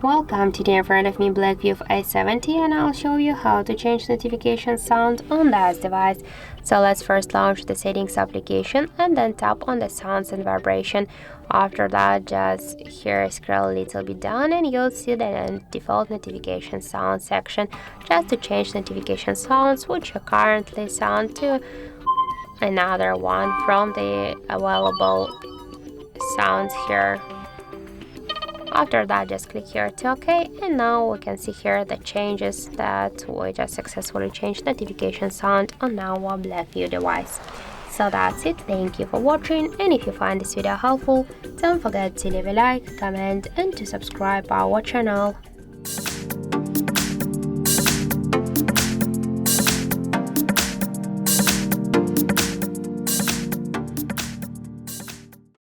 Welcome, today in front of me BLACKVIEW A70, and I'll show you how to change notification sound on this device. So let's first launch the settings application and then tap on the sounds and vibration. After that, just here scroll a little bit down and you'll see the default notification sound section. Just to change notification sounds which you currently sound to another one from the available sounds here. After that, just click here to OK, and now we can see here the changes that we just successfully changed notification sound on our BLACKVIEW device. So that's it, thank you for watching, and if you find this video helpful, don't forget to leave a like, comment and to subscribe our channel.